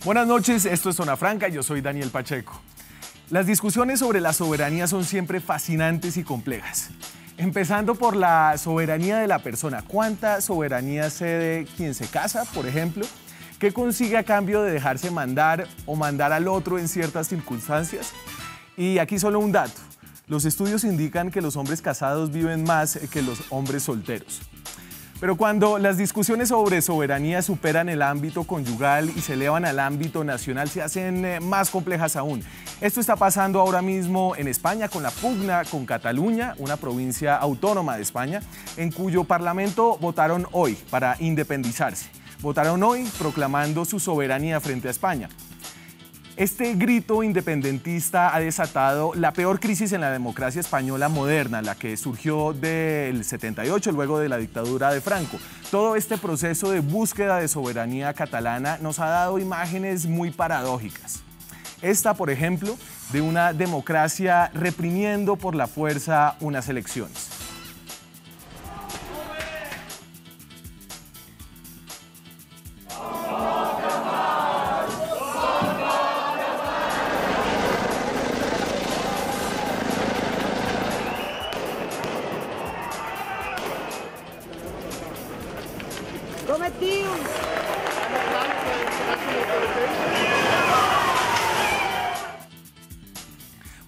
Buenas noches, esto es Zona Franca, yo soy Daniel Pacheco. Las discusiones sobre la soberanía son siempre fascinantes y complejas. Empezando por la soberanía de la persona. ¿Cuánta soberanía cede quien se casa, por ejemplo? ¿Qué consigue a cambio de dejarse mandar o mandar al otro en ciertas circunstancias? Y aquí solo un dato. Los estudios indican que los hombres casados viven más que los hombres solteros. Pero cuando las discusiones sobre soberanía superan el ámbito conyugal y se elevan al ámbito nacional, se hacen más complejas aún. Esto está pasando ahora mismo en España con la pugna con Cataluña, una provincia autónoma de España, en cuyo parlamento votaron hoy para independizarse. Votaron hoy proclamando su soberanía frente a España. Este grito independentista ha desatado la peor crisis en la democracia española moderna, la que surgió del 78, luego de la dictadura de Franco. Todo este proceso de búsqueda de soberanía catalana nos ha dado imágenes muy paradójicas. Esta, por ejemplo, de una democracia reprimiendo por la fuerza unas elecciones.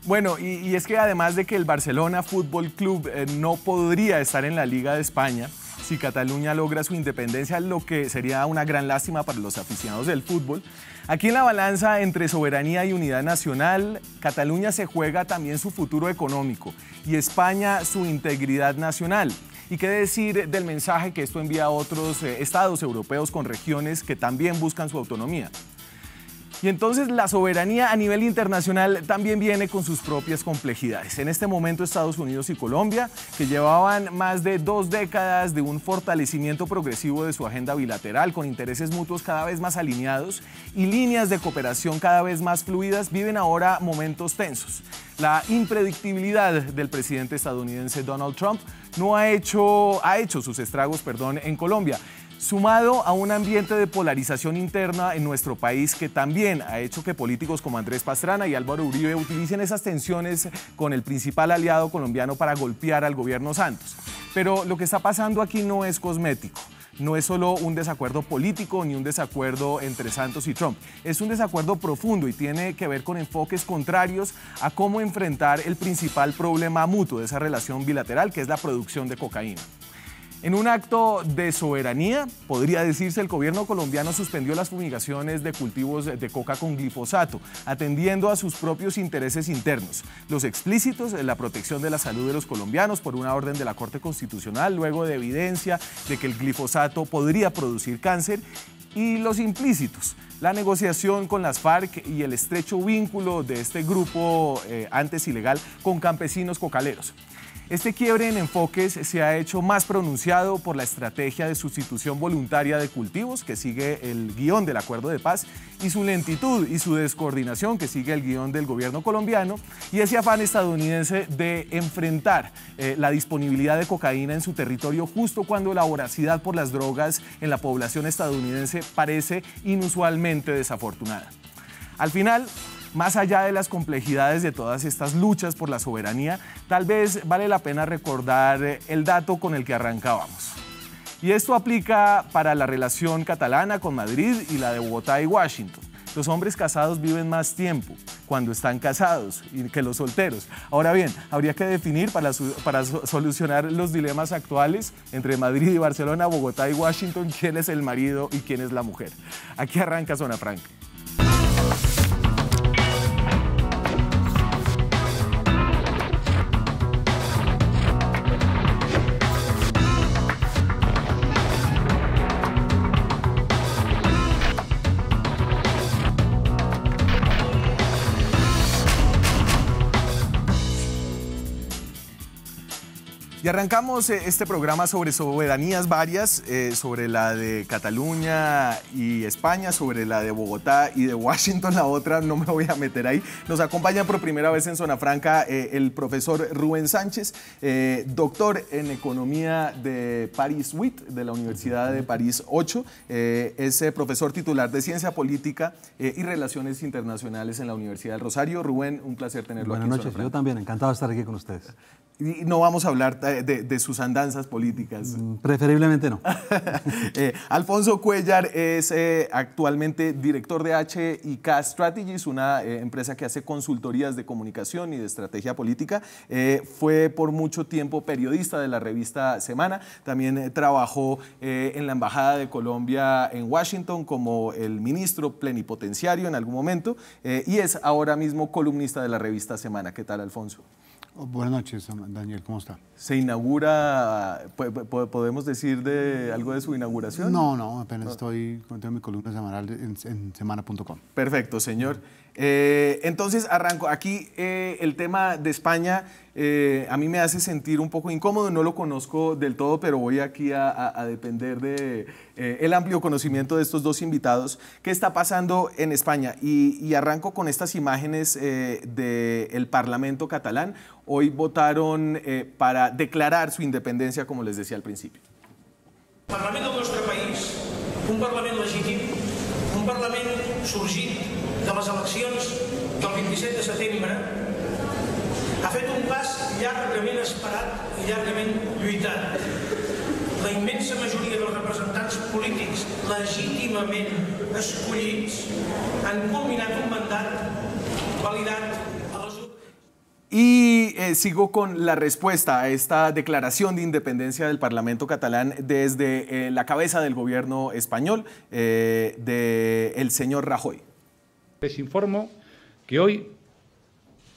Bueno, y es que además de que el Barcelona Fútbol Club no podría estar en la Liga de España si Cataluña logra su independencia, lo que sería una gran lástima para los aficionados del fútbol. Aquí en la balanza entre soberanía y unidad nacional, Cataluña se juega también su futuro económico y España su integridad nacional. ¿Y qué decir del mensaje que esto envía a otros estados europeos con regiones que también buscan su autonomía? Y entonces la soberanía a nivel internacional también viene con sus propias complejidades. En este momento Estados Unidos y Colombia, que llevaban más de 2 décadas de un fortalecimiento progresivo de su agenda bilateral, con intereses mutuos cada vez más alineados y líneas de cooperación cada vez más fluidas, viven ahora momentos tensos. La impredictibilidad del presidente estadounidense Donald Trump ha hecho sus estragos en Colombia, sumado a un ambiente de polarización interna en nuestro país que también ha hecho que políticos como Andrés Pastrana y Álvaro Uribe utilicen esas tensiones con el principal aliado colombiano para golpear al gobierno Santos. Pero lo que está pasando aquí no es cosmético. No es solo un desacuerdo político ni un desacuerdo entre Santos y Trump. Es un desacuerdo profundo y tiene que ver con enfoques contrarios a cómo enfrentar el principal problema mutuo de esa relación bilateral, que es la producción de cocaína. En un acto de soberanía, podría decirse, el gobierno colombiano suspendió las fumigaciones de cultivos de coca con glifosato, atendiendo a sus propios intereses internos. Los explícitos, la protección de la salud de los colombianos por una orden de la Corte Constitucional, luego de evidencia de que el glifosato podría producir cáncer, y los implícitos, la negociación con las FARC y el estrecho vínculo de este grupo antes ilegal con campesinos cocaleros. Este quiebre en enfoques se ha hecho más pronunciado por la estrategia de sustitución voluntaria de cultivos que sigue el guión del acuerdo de paz y su lentitud y su descoordinación que sigue el guión del gobierno colombiano y ese afán estadounidense de enfrentar la disponibilidad de cocaína en su territorio justo cuando la voracidad por las drogas en la población estadounidense parece inusualmente desafortunada. Al final, más allá de las complejidades de todas estas luchas por la soberanía, tal vez vale la pena recordar el dato con el que arrancábamos. Y esto aplica para la relación catalana con Madrid y la de Bogotá y Washington. Los hombres casados viven más tiempo cuando están casados que los solteros. Ahora bien, habría que definir para solucionar los dilemas actuales entre Madrid y Barcelona, Bogotá y Washington, quién es el marido y quién es la mujer. Aquí arranca Zona Franca. Y arrancamos este programa sobre soberanías varias, sobre la de Cataluña y España, sobre la de Bogotá y de Washington, la otra no me voy a meter ahí. Nos acompaña por primera vez en Zona Franca el profesor Rubén Sánchez, doctor en Economía de Paris 8, de la Universidad de París 8. Es profesor titular de Ciencia Política y Relaciones Internacionales en la Universidad del Rosario. Rubén, un placer tenerlo aquí en Zona Franca. Buenas noches, yo también, encantado de estar aquí con ustedes. Y no vamos a hablar de sus andanzas políticas. Preferiblemente no. Alfonso Cuéllar es actualmente director de HIK Strategies, una empresa que hace consultorías de comunicación y de estrategia política. Fue por mucho tiempo periodista de la revista Semana. También trabajó en la Embajada de Colombia en Washington como el ministro plenipotenciario en algún momento y es ahora mismo columnista de la revista Semana. ¿Qué tal, Alfonso? Buenas noches, Daniel, ¿cómo está? ¿Se inaugura, podemos decir algo de su inauguración? No, apenas estoy con mi columna semanal en semana.com. Perfecto, señor. Entonces arranco. Aquí el tema de España a mí me hace sentir un poco incómodo, no lo conozco del todo, pero voy aquí a depender de el amplio conocimiento de estos dos invitados. ¿Qué está pasando en España? Y arranco con estas imágenes del Parlamento catalán. Hoy votaron para declarar su independencia, como les decía al principio. El Parlament del nostre país, un Parlament legítim, un Parlament sorgit de les eleccions del 27 de setembre, ha fet un pas llargament esperat i llargament lluitat. La immensa majoria dels representants polítics legítimament escollits han culminat un mandat validat a les urnes. Y sigo con la respuesta a esta declaración de independencia del Parlamento catalán desde la cabeza del gobierno español, del señor Rajoy. Les informo que hoy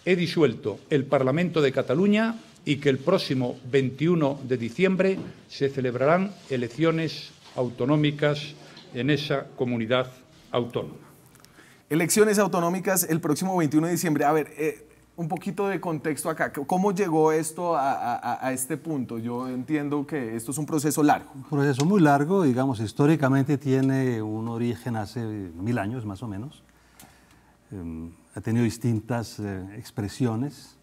he disuelto el Parlamento de Cataluña y que el próximo 21 de diciembre se celebrarán elecciones autonómicas en esa comunidad autónoma. Elecciones autonómicas el próximo 21 de diciembre. A ver, un poquito de contexto acá. ¿Cómo llegó esto a este punto? Yo entiendo que esto es un proceso largo. Un proceso muy largo, digamos, históricamente tiene un origen hace 1000 años más o menos. Ha tenido distintas expresiones.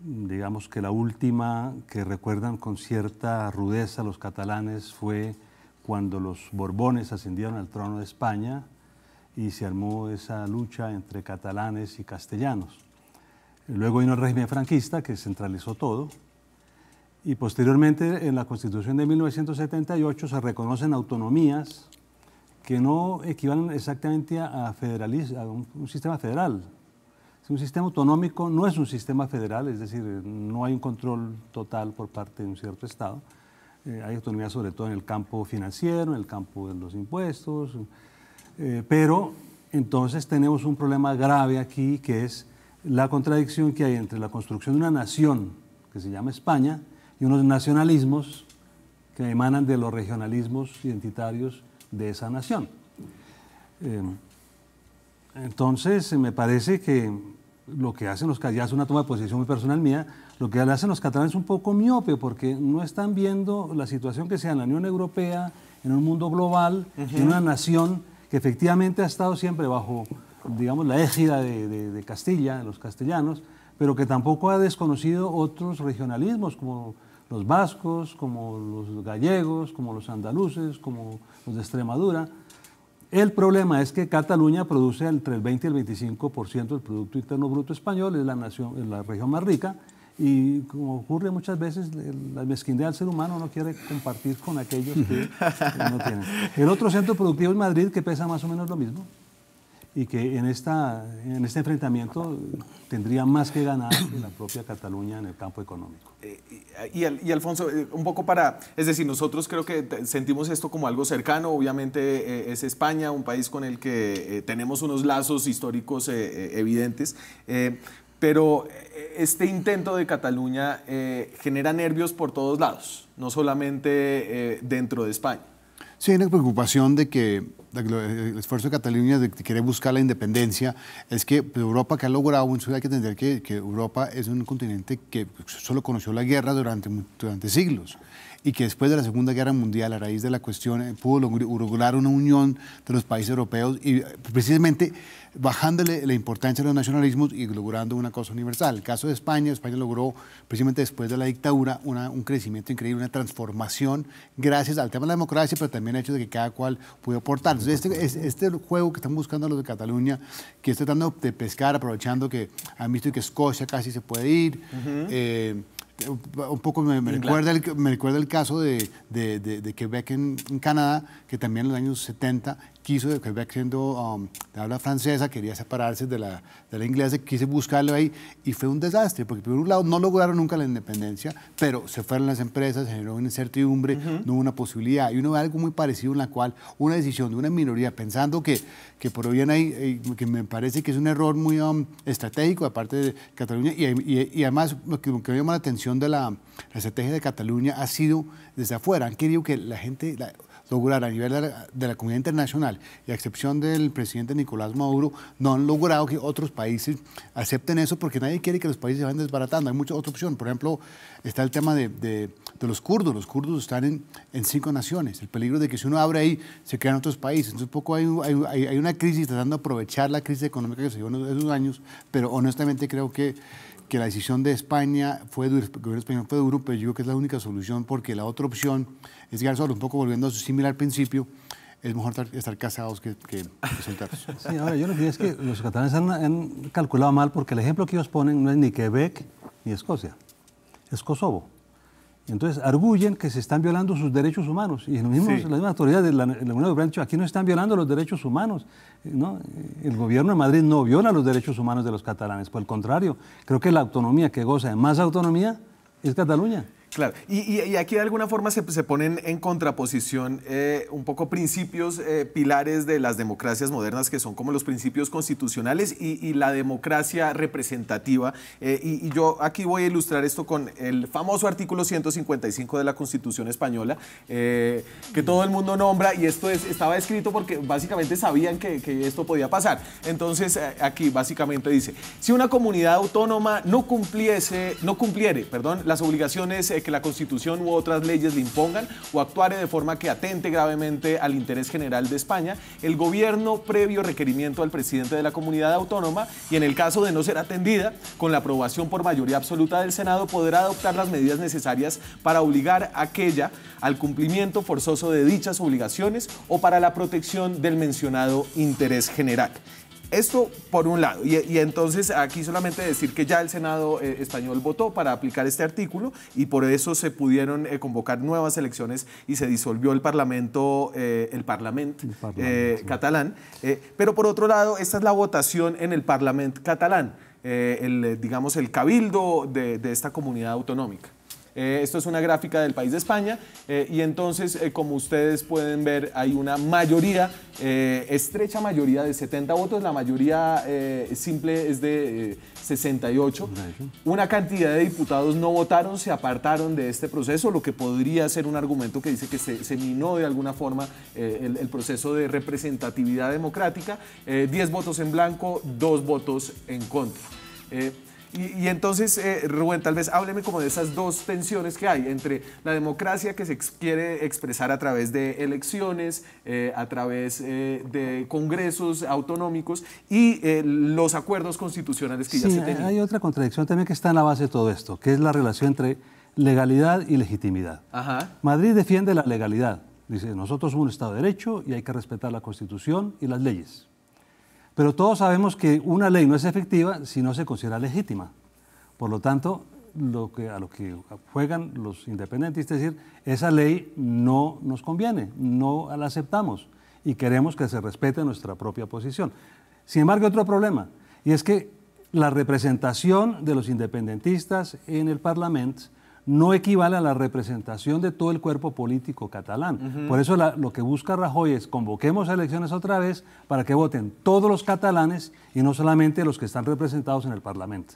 Digamos que la última que recuerdan con cierta rudeza los catalanes fue cuando los Borbones ascendieron al trono de España y se armó esa lucha entre catalanes y castellanos. Luego vino el régimen franquista que centralizó todo y posteriormente en la Constitución de 1978 se reconocen autonomías que no equivalen exactamente a un sistema federal. Un sistema autonómico no es un sistema federal, es decir, no hay un control total por parte de un cierto Estado. Hay autonomía sobre todo en el campo financiero, en el campo de los impuestos, pero entonces tenemos un problema grave aquí que es la contradicción que hay entre la construcción de una nación que se llama España y unos nacionalismos que emanan de los regionalismos identitarios de esa nación. Entonces me parece que lo que hacen los catalanes, ya es una toma de posición muy personal mía, lo que hacen los catalanes es un poco miope porque no están viendo la situación que sea en la Unión Europea, en un mundo global, en una nación que efectivamente ha estado siempre bajo, digamos, la égida de Castilla, de los castellanos, pero que tampoco ha desconocido otros regionalismos como los vascos, como los gallegos, como los andaluces, como los de Extremadura. El problema es que Cataluña produce entre el 20 y el 25% del Producto Interno Bruto español, es la región más rica, y como ocurre muchas veces, la mezquindad del ser humano no quiere compartir con aquellos que no tienen. El otro centro productivo es Madrid, que pesa más o menos lo mismo, y que en este enfrentamiento tendría más que ganar que la propia Cataluña en el campo económico. Y Alfonso, un poco es decir, nosotros creo que sentimos esto como algo cercano, obviamente es España, un país con el que tenemos unos lazos históricos evidentes, pero este intento de Cataluña genera nervios por todos lados, no solamente dentro de España. Sí, hay una preocupación de que el esfuerzo de Cataluña de querer buscar la independencia es que Europa, que ha logrado, hay que entender que Europa es un continente que solo conoció la guerra durante siglos y que después de la Segunda Guerra Mundial, a raíz de la cuestión, pudo lograr una unión de los países europeos y precisamente bajándole la importancia de los nacionalismos y logrando una cosa universal. El caso de España, España logró precisamente después de la dictadura un crecimiento increíble, una transformación gracias al tema de la democracia, pero también el hecho de que cada cual pudo aportar. Entonces, este juego que están buscando los de Cataluña, que es tratando de pescar, aprovechando que han visto que Escocia casi se puede ir, un poco me recuerda el caso de Quebec en Canadá, que también en los años 70 quiso, de Quebec siendo de habla francesa, quería separarse de la inglesa, quiso buscarlo ahí y fue un desastre, porque por un lado no lograron nunca la independencia, pero se fueron las empresas, generó una incertidumbre, no hubo una posibilidad. Y uno ve algo muy parecido en la cual una decisión de una minoría, pensando que por bien hay, que me parece que es un error muy estratégico de parte de Cataluña, y además lo que me llama la atención de la estrategia de Cataluña ha sido desde afuera. Han querido que la gente lograr a nivel de la comunidad internacional, y a excepción del presidente Nicolás Maduro, no han logrado que otros países acepten eso, porque nadie quiere que los países se vayan desbaratando. Hay mucha otra opción. Por ejemplo, está el tema de los kurdos. Los kurdos están en 5 naciones. El peligro de que si uno abre ahí, se crean otros países. Entonces, un poco hay una crisis tratando de aprovechar la crisis económica que se dio en esos años, pero honestamente creo que la decisión de España el gobierno español fue duro, pero yo creo que es la única solución, porque la otra opción es llegar solo, un poco volviendo a su similar principio, es mejor estar casados que solteros. Sí, ahora yo lo que digo es que los catalanes han calculado mal, porque el ejemplo que ellos ponen no es ni Quebec ni Escocia, es Kosovo. Entonces arguyen que se están violando sus derechos humanos, y las mismas autoridades de la Unión Europea han dicho: aquí no están violando los derechos humanos, ¿no? El gobierno de Madrid no viola los derechos humanos de los catalanes, por el contrario, creo que la autonomía que goza de más autonomía es Cataluña. Claro, y aquí de alguna forma se ponen en contraposición un poco principios, pilares de las democracias modernas, que son como los principios constitucionales y la democracia representativa. Y yo aquí voy a ilustrar esto con el famoso artículo 155 de la Constitución española, que todo el mundo nombra, y esto estaba escrito porque básicamente sabían que esto podía pasar. Entonces aquí básicamente dice: si una comunidad autónoma no cumpliere las obligaciones que la Constitución u otras leyes le impongan, o actuare de forma que atente gravemente al interés general de España, el gobierno, previo requerimiento al presidente de la comunidad autónoma, y en el caso de no ser atendida, con la aprobación por mayoría absoluta del Senado, podrá adoptar las medidas necesarias para obligar a aquella al cumplimiento forzoso de dichas obligaciones o para la protección del mencionado interés general. Esto por un lado, y entonces aquí solamente decir que ya el Senado español votó para aplicar este artículo, y por eso se pudieron convocar nuevas elecciones y se disolvió el Parlamento catalán. Pero por otro lado, esta es la votación en el Parlamento catalán, digamos el cabildo de esta comunidad autonómica. Esto es una gráfica del país de España, y entonces, como ustedes pueden ver, hay una mayoría, estrecha mayoría de 70 votos, la mayoría simple es de 68. Una cantidad de diputados no votaron, se apartaron de este proceso, lo que podría ser un argumento que dice que se minó de alguna forma el proceso de representatividad democrática. 10 votos en blanco, 2 votos en contra. Y entonces, Rubén, tal vez hábleme como de esas dos tensiones que hay entre la democracia que se quiere expresar a través de elecciones, a través de congresos autonómicos, y los acuerdos constitucionales que ya se tenían. Hay otra contradicción también que está en la base de todo esto, que es la relación entre legalidad y legitimidad. Madrid defiende la legalidad. Dice: nosotros somos un Estado de Derecho y hay que respetar la Constitución y las leyes. Pero todos sabemos que una ley no es efectiva si no se considera legítima. Por lo tanto, a lo que juegan los independentistas es decir: esa ley no nos conviene, no la aceptamos y queremos que se respete nuestra propia posición. Sin embargo, hay otro problema, y es que la representación de los independentistas en el Parlamento no equivale a la representación de todo el cuerpo político catalán. Por eso lo que busca Rajoy es: convoquemos a elecciones otra vez para que voten todos los catalanes y no solamente los que están representados en el Parlamento.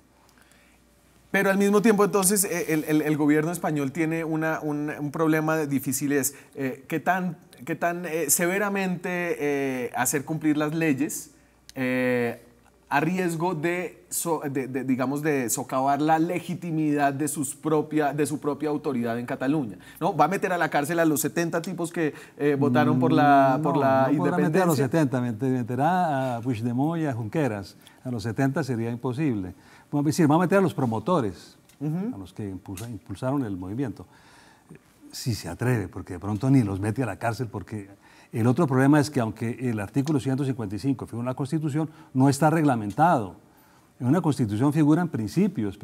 Pero al mismo tiempo, entonces, el gobierno español tiene un problema difícil, es qué tan severamente hacer cumplir las leyes a riesgo digamos, de socavar la legitimidad de su propia autoridad en Cataluña, ¿no? Va a meter a la cárcel a los 70 tipos que votaron por la independencia. No meter a los 70, meterá a Puigdemont y a Junqueras. A los 70 sería imposible. Es decir, va a meter a los promotores, a los que impulsaron el movimiento. Si se atreve, porque de pronto ni los mete a la cárcel, porque el otro problema es que aunque el artículo 155 figura en la Constitución, no está reglamentado. En una Constitución figuran principios,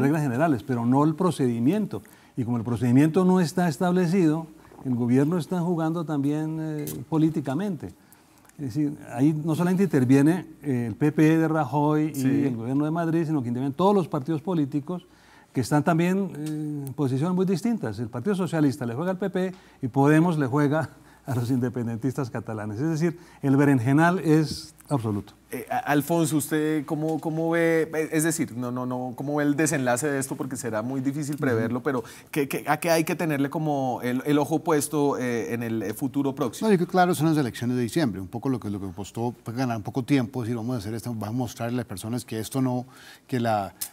reglas generales, pero no el procedimiento. Y como el procedimiento no está establecido, el gobierno está jugando también políticamente. Es decir, ahí no solamente interviene el PP de Rajoy y el gobierno de Madrid, sino que intervienen todos los partidos políticos que están también en posiciones muy distintas. El Partido Socialista le juega al PP y Podemos le juega a los independentistas catalanes. Es decir, el berenjenal es absoluto. Alfonso, ¿usted cómo ve, es decir, cómo ve el desenlace de esto? Porque será muy difícil preverlo, pero ¿a qué hay que tenerle como el ojo puesto en el futuro próximo? No, yo creo que claro, son las elecciones de diciembre, un poco lo que costó ganar un poco tiempo, es decir, vamos a hacer esto, vamos a mostrarle a las personas que esto no,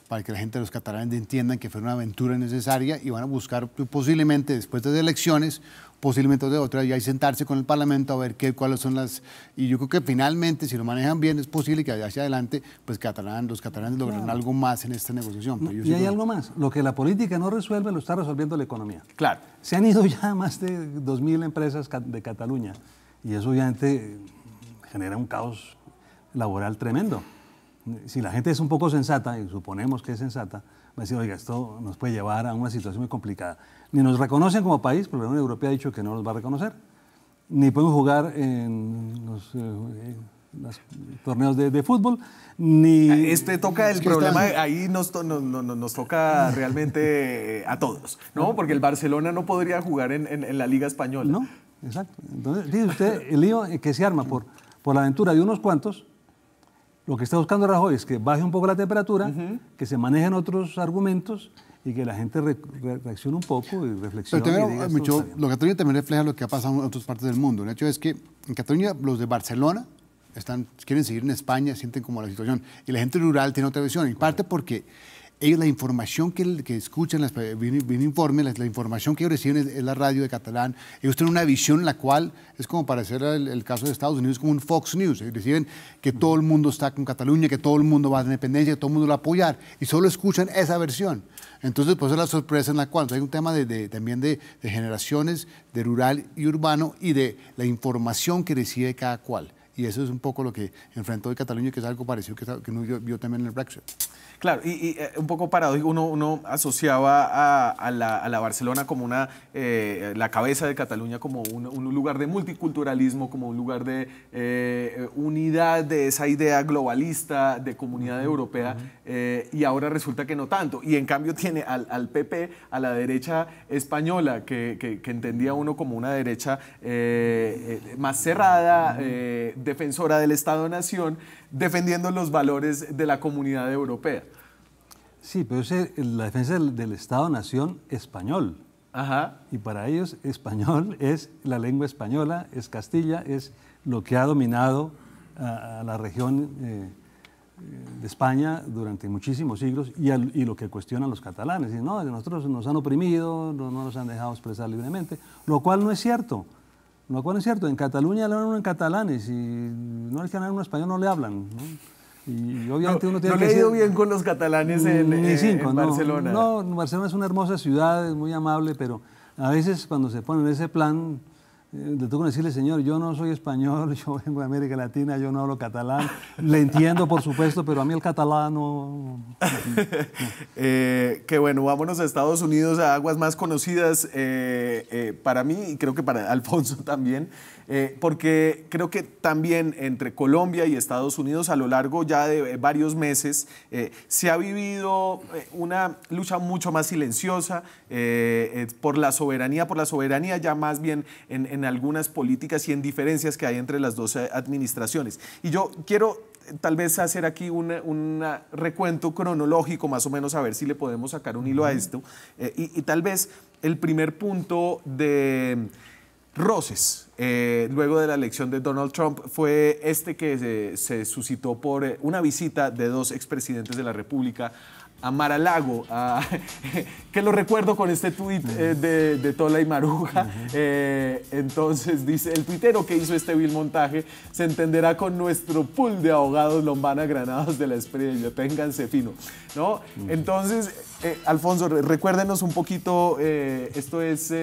para que la gente de los catalanes entiendan que fue una aventura necesaria y van a buscar posiblemente después de las elecciones, posiblemente de otra, y ahí sentarse con el Parlamento a ver cuáles son las... Y yo creo que finalmente, si lo manejan bien, es posible que hacia adelante, pues los catalanes logren algo más en esta negociación. No, y hay algo más. Lo que la política no resuelve, lo está resolviendo la economía. Claro. Se han ido ya más de 2.000 empresas de Cataluña, y eso obviamente genera un caos laboral tremendo. Si la gente es un poco sensata, y suponemos que es sensata, va a decir, oiga, esto nos puede llevar a una situación muy complicada. Ni nos reconocen como país, porque la Unión Europea ha dicho que no nos va a reconocer, ni podemos jugar en los torneos de fútbol, ni... Toca el problema, ahí nos toca realmente a todos, ¿no? Porque el Barcelona no podría jugar en la Liga Española. No, exacto. Entonces, fíjese usted, el lío que se arma por la aventura de unos cuantos. Lo que está buscando Rajoy es que baje un poco la temperatura, que se manejen otros argumentos y que la gente reaccione un poco y reflexione. Pero también, lo que Cataluña también refleja lo que ha pasado en otras partes del mundo. El hecho es que en Cataluña los de Barcelona quieren seguir en España, sienten como la situación. Y la gente rural tiene otra visión. En parte porque ellos la información que escuchan, viene informe, la información que ellos reciben es la radio de catalán. Ellos tienen una visión en la cual es como parecer el caso de Estados Unidos, como un Fox News. Ellos reciben que todo el mundo está con Cataluña, que todo el mundo va a la independencia, que todo el mundo lo va a apoyar. Y solo escuchan esa versión. Entonces, pues es la sorpresa en la cual hay un tema también de generaciones, de rural y urbano, y de la información que recibe cada cual. Y eso es un poco lo que enfrentó hoy Cataluña, que es algo parecido que uno vio también en el Brexit. Claro, y un poco paradójico, uno asociaba a la Barcelona como la cabeza de Cataluña como un lugar de multiculturalismo, como un lugar de unidad, de esa idea globalista de comunidad europea, y ahora resulta que no tanto. Y en cambio tiene al PP, a la derecha española, que entendía uno como una derecha más cerrada, defensora del Estado-Nación, defendiendo los valores de la comunidad europea. Sí, pero es la defensa del Estado-Nación español. Ajá. Y para ellos español es la lengua española, es Castilla, es lo que ha dominado a la región de España durante muchísimos siglos y lo que cuestionan los catalanes. Dicen, no, nosotros nos han oprimido, no nos han dejado expresar libremente, lo cual no es cierto. Lo cual es cierto, en Cataluña le hablan en catalán y si no les hablan en español no le hablan, ¿no? Y obviamente uno tiene que... No le he ido bien con los catalanes en Barcelona. No, Barcelona es una hermosa ciudad, es muy amable, pero a veces cuando se ponen en ese plan, le toca decirle, señor, yo no soy español, yo vengo de América Latina, yo no hablo catalán. Le entiendo, por supuesto, pero a mí el catalán no... Que bueno, vámonos a Estados Unidos, a aguas más conocidas para mí y creo que para Alfonso también, porque creo que también entre Colombia y Estados Unidos a lo largo ya de varios meses se ha vivido una lucha mucho más silenciosa por la soberanía ya más bien en algunas políticas y en diferencias que hay entre las dos administraciones. Y yo quiero tal vez hacer aquí un recuento cronológico, más o menos, a ver si le podemos sacar un hilo a esto. Y tal vez el primer punto roces luego de la elección de Donald Trump fue este que se suscitó por una visita de dos expresidentes de la República a Mar-a-Lago, que lo recuerdo con este tuit de Tola y Maruja. Entonces dice, el tuitero que hizo este vil montaje se entenderá con nuestro pool de abogados Lombana Granados de la Estrella, ténganse fino, ¿no? Entonces, Alfonso, recuérdenos un poquito, esto es,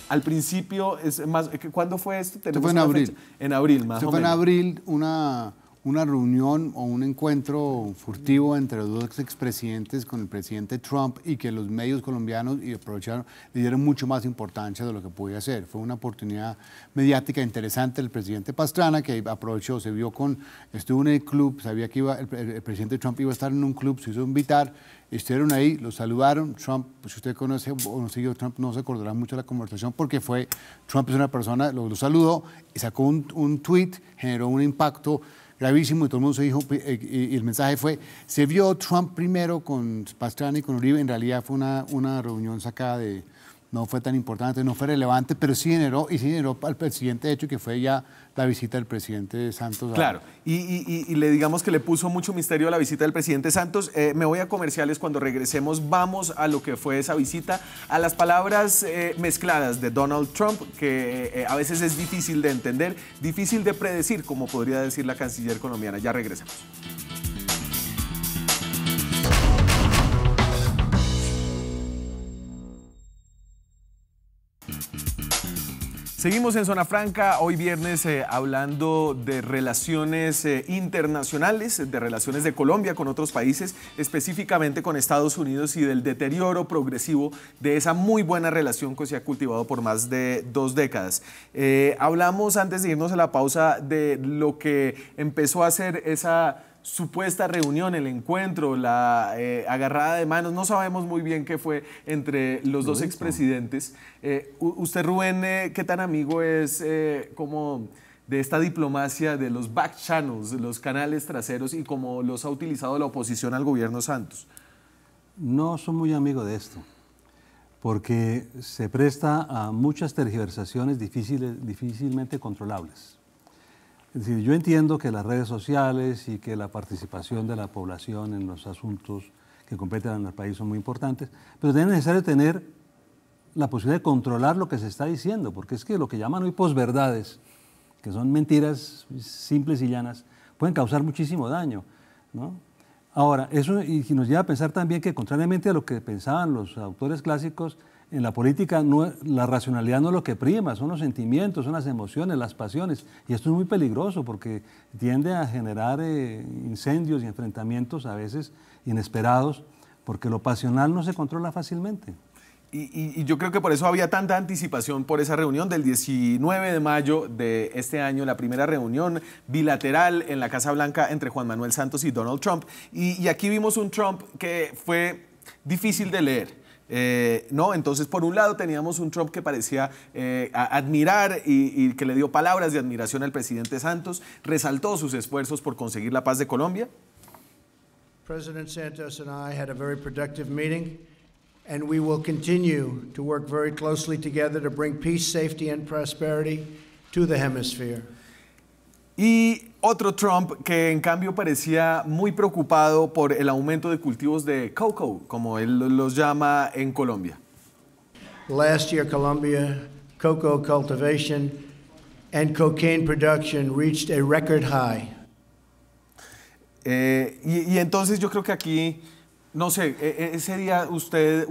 al principio, es más, ¿cuándo fue esto? Esto fue en abril. En abril, más o menos. Esto fue en abril, una reunión o un encuentro furtivo entre los dos expresidentes con el presidente Trump, y que los medios colombianos aprovecharon, le dieron mucho más importancia de lo que podía hacer. Fue una oportunidad mediática interesante del presidente Pastrana, que aprovechó, estuvo en el club, sabía que el presidente Trump iba a estar en un club, se hizo invitar, estuvieron ahí, lo saludaron. Trump, pues, si usted conoce o no siguió Trump, no se acordará mucho de la conversación, porque Trump es una persona, lo saludó y sacó un tweet, generó un impacto gravísimo, y todo el mundo se dijo, y el mensaje fue, se vio Trump primero con Pastrana y con Uribe. En realidad fue una reunión sacada no fue tan importante, no fue relevante, pero sí generó al siguiente hecho, que fue ya la visita del presidente Santos. Claro, y le digamos que le puso mucho misterio a la visita del presidente Santos. Me voy a comerciales. Cuando regresemos vamos a lo que fue esa visita, a las palabras mezcladas de Donald Trump, que a veces es difícil de entender, difícil de predecir, como podría decir la canciller colombiana. Ya regresamos. Seguimos en Zona Franca, hoy viernes, hablando de relaciones internacionales, de relaciones de Colombia con otros países, específicamente con Estados Unidos, y del deterioro progresivo de esa muy buena relación que se ha cultivado por más de 2 décadas. Hablamos, antes de irnos a la pausa, de lo que empezó a ser esa supuesta reunión, el encuentro, la agarrada de manos. No sabemos muy bien qué fue entre los dos expresidentes. Usted, Rubén, ¿qué tan amigo es como de esta diplomacia de los back channels, de los canales traseros, y cómo los ha utilizado la oposición al gobierno Santos? No soy muy amigo de esto, porque se presta a muchas tergiversaciones difícilmente controlables. Es decir, yo entiendo que las redes sociales y que la participación de la población en los asuntos que competen en el país son muy importantes, pero es necesario tener la posibilidad de controlar lo que se está diciendo, porque es que lo que llaman hoy posverdades, que son mentiras simples y llanas, pueden causar muchísimo daño, ¿no? Ahora, eso y nos lleva a pensar también que, contrariamente a lo que pensaban los autores clásicos, en la política la racionalidad no es lo que prima, son los sentimientos, son las emociones, las pasiones, y esto es muy peligroso porque tiende a generar incendios y enfrentamientos a veces inesperados, porque lo pasional no se controla fácilmente. Y yo creo que por eso había tanta anticipación por esa reunión del 19 de mayo de este año, la primera reunión bilateral en la Casa Blanca entre Juan Manuel Santos y Donald Trump. Y aquí vimos un Trump que fue difícil de leer. ¿No? Entonces, por un lado teníamos un Trump que parecía admirar y que le dio palabras de admiración al presidente Santos, resaltó sus esfuerzos por conseguir la paz de Colombia. President Santos and I had a very productive meeting, and we will continue to work very closely together to bring peace, safety, and prosperity to the hemisphere. Y otro Trump que en cambio parecía muy preocupado por el aumento de cultivos de cocoa, como él los llama en Colombia. Last year, Colombia cocoa cultivation and cocaine production reached a record high. Y entonces yo creo que aquí, no sé, ese día usted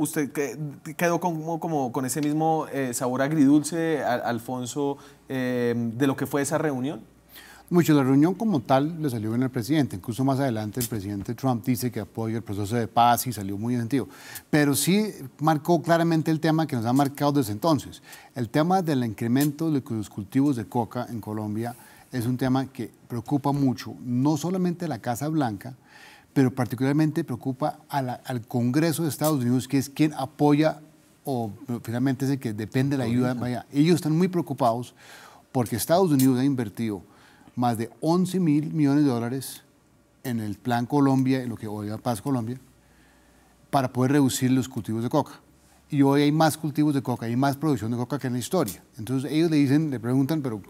quedó como con ese mismo sabor agridulce, Alfonso, de lo que fue esa reunión. Mucho, la reunión como tal le salió bien al presidente. Incluso más adelante el presidente Trump dice que apoya el proceso de paz y salió muy en sentido. Pero sí marcó claramente el tema que nos ha marcado desde entonces. El tema del incremento de los cultivos de coca en Colombia es un tema que preocupa mucho, no solamente a la Casa Blanca, pero particularmente preocupa al Congreso de Estados Unidos, que es quien apoya o finalmente es el que depende de la ayuda. Vaya, ellos están muy preocupados porque Estados Unidos ha invertido más de 11.000 millones de dólares en el Plan Colombia, en lo que hoy Paz Colombia, para poder reducir los cultivos de coca. y hoy hay más cultivos de coca, hay más producción de coca que en la historia. Entonces ellos le preguntan, pero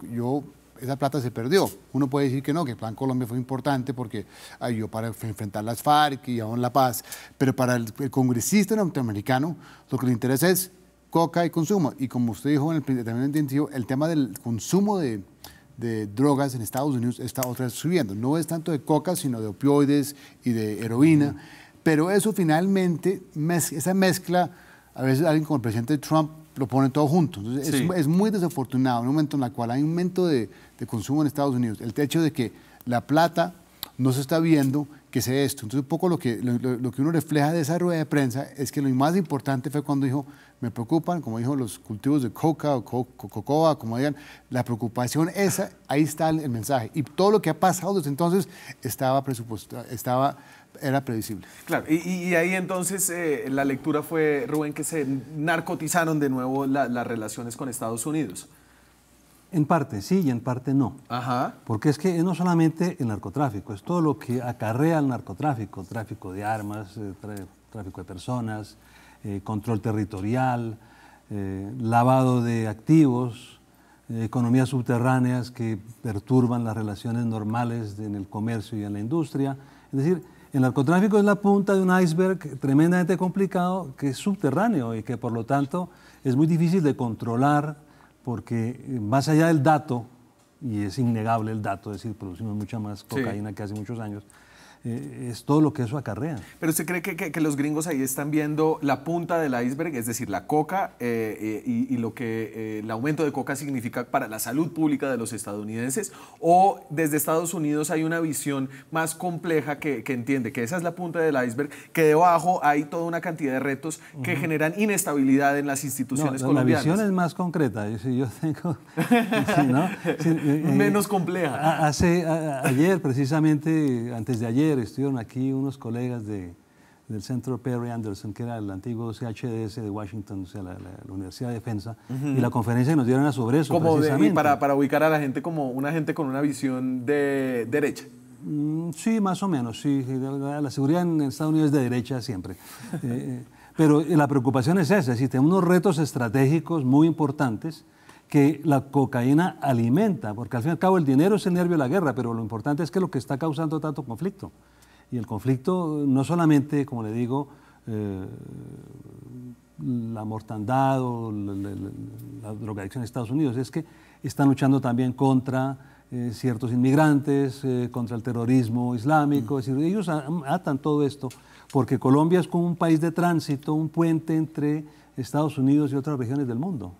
esa plata se perdió. Uno puede decir que no, que el Plan Colombia fue importante porque ayudó para enfrentar las FARC y aún la paz, pero para el congresista norteamericano lo que le interesa es coca y consumo. Y como usted dijo también el tema del consumo de drogas en Estados Unidos está otra vez subiendo. No es tanto de coca, sino de opioides y de heroína. Pero eso finalmente, esa mezcla, a veces alguien como el presidente Trump lo pone todo junto. Entonces es muy desafortunado en un momento en el cual hay un aumento de consumo en Estados Unidos. El hecho de que la plata no se está viendo que sea esto. Entonces un poco lo que uno refleja de esa rueda de prensa es que lo más importante fue cuando dijo, me preocupan, como dijo, los cultivos de coca o cocoa, como digan, la preocupación esa, ahí está el mensaje. Y todo lo que ha pasado desde entonces estaba presupuestado, era previsible. Claro, y ahí entonces la lectura fue, Rubén, que se narcotizaron de nuevo las relaciones con Estados Unidos. En parte sí y en parte no. Ajá. Porque es que no solamente el narcotráfico, es todo lo que acarrea el narcotráfico, tráfico de armas, tráfico de personas, control territorial, lavado de activos, economías subterráneas que perturban las relaciones normales en el comercio y en la industria. Es decir, el narcotráfico es la punta de un iceberg tremendamente complicado que es subterráneo y que por lo tanto es muy difícil de controlar porque más allá del dato, y es innegable el dato, es decir, producimos mucha más cocaína que hace muchos años, es todo lo que eso acarrea. ¿Pero usted cree que los gringos ahí están viendo la punta del iceberg, es decir, la coca y lo que el aumento de coca significa para la salud pública de los estadounidenses? ¿O desde Estados Unidos hay una visión más compleja que entiende que esa es la punta del iceberg, que debajo hay toda una cantidad de retos que generan inestabilidad en las instituciones colombianas? La visión es más concreta. Yo tengo... menos compleja. Ayer, precisamente, antes de ayer, estuvieron aquí unos colegas del centro Perry Anderson, que era el antiguo CHDS de Washington, o sea, la Universidad de Defensa, y la conferencia que nos dieron era sobre eso, como precisamente. Para ubicar a la gente como una gente con una visión de derecha. Sí, más o menos, sí. La seguridad en Estados Unidos es de derecha siempre. Pero la preocupación es esa, es decir, tenemos unos retos estratégicos muy importantes que la cocaína alimenta, porque al fin y al cabo el dinero es el nervio de la guerra, pero lo importante es que lo que está causando tanto conflicto. Y el conflicto no solamente, como le digo, la mortandad o la drogadicción en Estados Unidos, es que están luchando también contra ciertos inmigrantes, contra el terrorismo islámico, es decir, ellos atan todo esto, porque Colombia es como un país de tránsito, un puente entre Estados Unidos y otras regiones del mundo.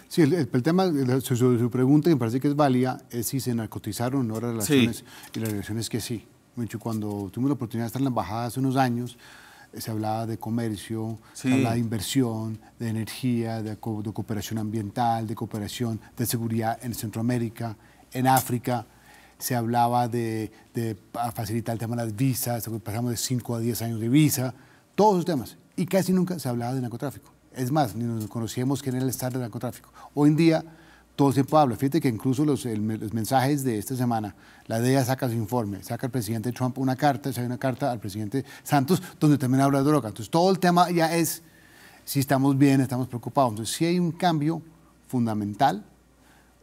Sí, el tema, su pregunta, que me parece que es válida, es si se narcotizaron o no las relaciones, y la relación es que sí. Cuando tuvimos la oportunidad de estar en la embajada hace unos años, se hablaba de comercio, se hablaba de inversión, de energía, de cooperación ambiental, de cooperación de seguridad en Centroamérica, en África. Se hablaba de facilitar el tema de las visas, pasamos de 5 a 10 años de visa, todos esos temas. Y casi nunca se hablaba de narcotráfico. Es más, ni nos conocíamos quién era el estar del narcotráfico. Hoy en día, todo el tiempo habla. Fíjate que incluso los mensajes de esta semana, la DEA saca su informe, saca el presidente Trump una carta, hay una carta al presidente Santos, donde también habla de droga. Entonces, todo el tema ya es si estamos bien, estamos preocupados. Entonces, sí hay un cambio fundamental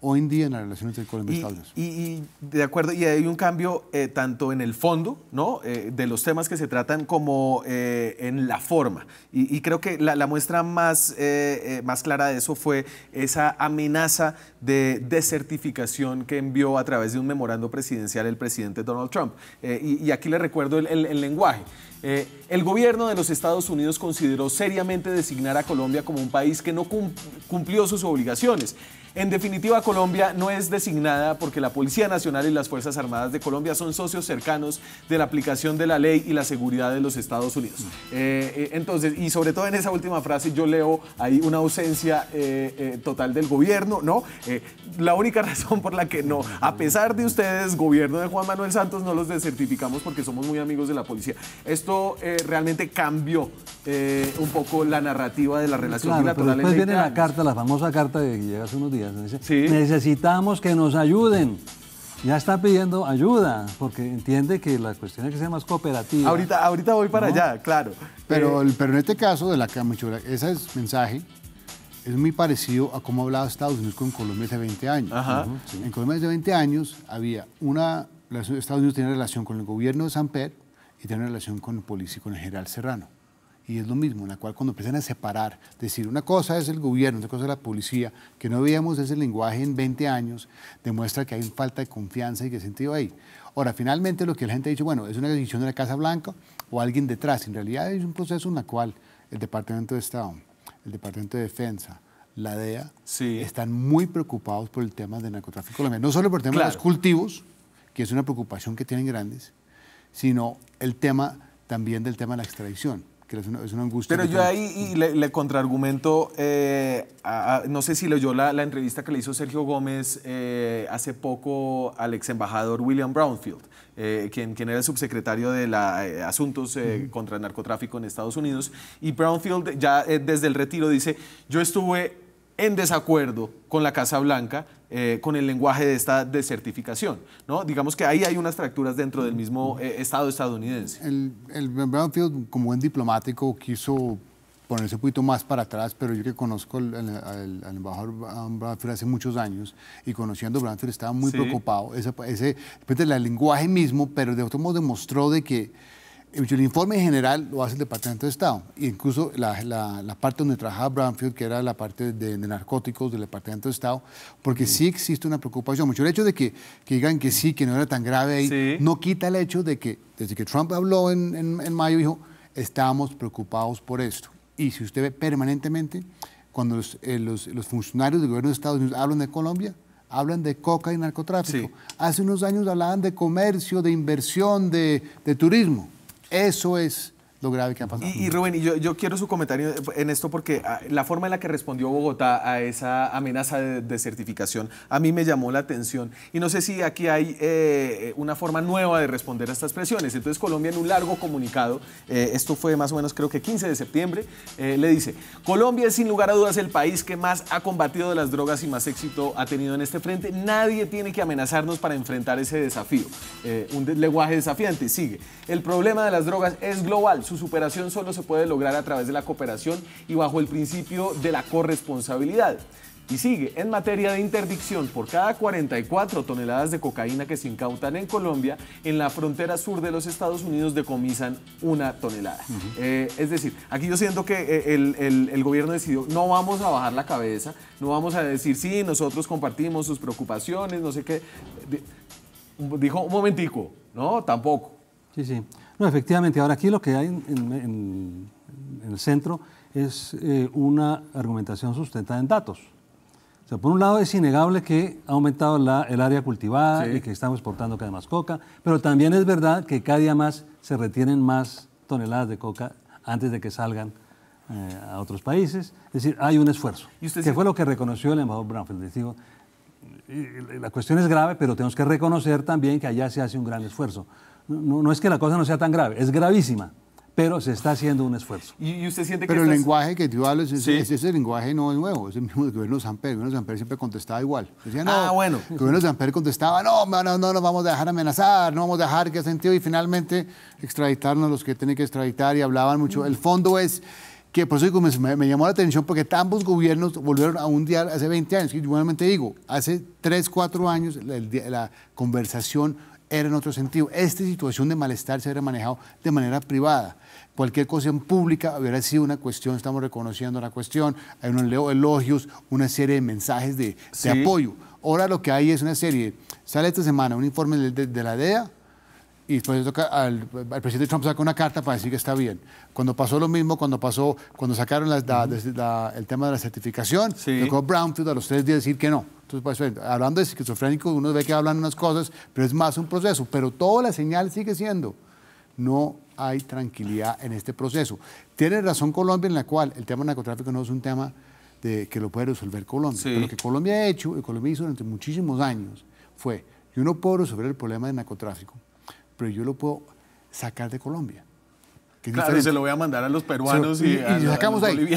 hoy en día en las relaciones entre Colombia y Estados Unidos. Y de acuerdo, y hay un cambio tanto en el fondo, ¿no? De los temas que se tratan como en la forma. Y creo que la muestra más clara de eso fue esa amenaza de desertificación que envió a través de un memorando presidencial el presidente Donald Trump. Y aquí le recuerdo el lenguaje. El gobierno de los Estados Unidos consideró seriamente designar a Colombia como un país que no cumplió sus obligaciones. En definitiva, Colombia no es designada porque la Policía Nacional y las Fuerzas Armadas de Colombia son socios cercanos de la aplicación de la ley y la seguridad de los Estados Unidos. Entonces, y sobre todo en esa última frase yo leo ahí una ausencia total del gobierno, ¿no? La única razón por la que no, a pesar de ustedes, gobierno de Juan Manuel Santos, no los desertificamos porque somos muy amigos de la policía. Esto realmente cambió un poco la narrativa de la relación bilateral. Después viene la carta, la famosa carta que llega hace unos días. Dice, necesitamos que nos ayuden. ya está pidiendo ayuda, porque entiende que la cuestión es que sea más cooperativa. Ahorita voy para allá, claro. Pero en este caso de la Cámara, ese mensaje es muy parecido a cómo hablaba Estados Unidos con Colombia hace 20 años. Ajá. Sí. En Colombia hace 20 años había Estados Unidos tenía relación con el gobierno de Samper y tenía relación con el policía, con el general Serrano. Y es lo mismo, en la cual cuando empiezan a separar, decir, una cosa es el gobierno, otra cosa es la policía, que no veíamos ese lenguaje en 20 años, demuestra que hay falta de confianza y qué sentido hay. Ahora, finalmente lo que la gente ha dicho, bueno, es una decisión de la Casa Blanca o alguien detrás. En realidad es un proceso en el cual el Departamento de Estado, el Departamento de Defensa, la DEA, están muy preocupados por el tema del narcotráfico colombiano. No solo por el tema de los cultivos, que es una preocupación que tienen grandes, sino el tema también del tema de la extradición, que es una angustia. Pero yo ahí le contraargumento, no sé si leyó la entrevista que le hizo Sergio Gómez hace poco al ex embajador William Brownfield, quien era el subsecretario de Asuntos contra el Narcotráfico en Estados Unidos, y Brownfield ya desde el retiro dice, yo estuve en desacuerdo con la Casa Blanca, con el lenguaje de esta desertificación, ¿no? Digamos que ahí hay unas fracturas dentro del mismo Estado estadounidense. El Brownfield, como buen diplomático, quiso ponerse un poquito más para atrás, pero yo que conozco al embajador Brownfield hace muchos años, y conociendo a Brownfield estaba muy preocupado. Ese el lenguaje mismo, pero de otro modo demostró de que el informe general lo hace el Departamento de Estado, e incluso la parte donde trabajaba Brownfield, que era la parte de narcóticos del Departamento de Estado, porque sí existe una preocupación. Mucho el hecho de que digan que sí, que no era tan grave ahí, no quita el hecho de que desde que Trump habló en mayo, dijo, estábamos preocupados por esto. Y si usted ve permanentemente, cuando los funcionarios del gobierno de Estados Unidos hablan de Colombia, hablan de coca y narcotráfico. Hace unos años hablaban de comercio, de inversión, de turismo. Eso es lo grave que ha pasado. Y Rubén, yo quiero su comentario en esto porque la forma en la que respondió Bogotá a esa amenaza de desertificación a mí me llamó la atención. Y no sé si aquí hay una forma nueva de responder a estas presiones. Entonces Colombia en un largo comunicado, esto fue más o menos creo que 15 de septiembre, le dice, Colombia es sin lugar a dudas el país que más ha combatido de las drogas y más éxito ha tenido en este frente. Nadie tiene que amenazarnos para enfrentar ese desafío. Un lenguaje desafiante, sigue. El problema de las drogas es global. Su superación solo se puede lograr a través de la cooperación y bajo el principio de la corresponsabilidad. Y sigue, en materia de interdicción, por cada 44 toneladas de cocaína que se incautan en Colombia, en la frontera sur de los Estados Unidos decomisan 1 tonelada. Es decir, aquí yo siento que el gobierno decidió, no vamos a bajar la cabeza, no vamos a decir, sí, nosotros compartimos sus preocupaciones, no sé qué. Dijo, un momentico, no, tampoco. Sí, sí. No, efectivamente, ahora aquí lo que hay en el centro es una argumentación sustentada en datos. O sea, por un lado es innegable que ha aumentado el área cultivada y que estamos exportando cada vez más coca, pero también es verdad que cada día más se retienen más toneladas de coca antes de que salgan a otros países. Es decir, hay un esfuerzo, que fue lo que reconoció el embajador Brownfield. Les digo, la cuestión es grave, pero tenemos que reconocer también que allá se hace un gran esfuerzo. No es que la cosa no sea tan grave, es gravísima, pero se está haciendo un esfuerzo. ¿Y usted siente que pero el lenguaje que tú hablas, ese lenguaje no es nuevo, es el mismo del gobierno de Samper. El gobierno de Samper siempre contestaba igual. Decía, no, bueno. El gobierno de Samper contestaba, no nos vamos a dejar amenazar, no vamos a dejar que sentido, y finalmente extraditarnos los que tienen que extraditar, y hablaban mucho. El fondo es que, por eso me llamó la atención, porque ambos gobiernos volvieron a un diálogo hace 20 años. Y yo igualmente digo, hace 3, 4 años la conversación era en otro sentido. Esta situación de malestar se hubiera manejado de manera privada. Cualquier cosa en pública hubiera sido una cuestión, estamos reconociendo la cuestión, hay unos elogios, una serie de mensajes de apoyo. Ahora lo que hay es una serie, sale esta semana un informe de la DEA, y después toca al presidente Trump saca una carta para decir que está bien. Cuando pasó lo mismo, cuando sacaron el tema de la certificación, tocó Brownfield a los 3 días decir que no. Entonces, pues, hablando de esquizofrénicos, uno ve que hablan unas cosas, pero es más un proceso. Pero toda la señal sigue siendo, no hay tranquilidad en este proceso. Tiene razón Colombia, en la cual el tema del narcotráfico no es un tema que lo puede resolver Colombia. Pero lo que Colombia ha hecho, y Colombia hizo durante muchísimos años, fue, yo no puedo resolver el problema del narcotráfico, pero yo lo puedo sacar de Colombia. Claro, se lo voy a mandar a los peruanos y sacamos ahí.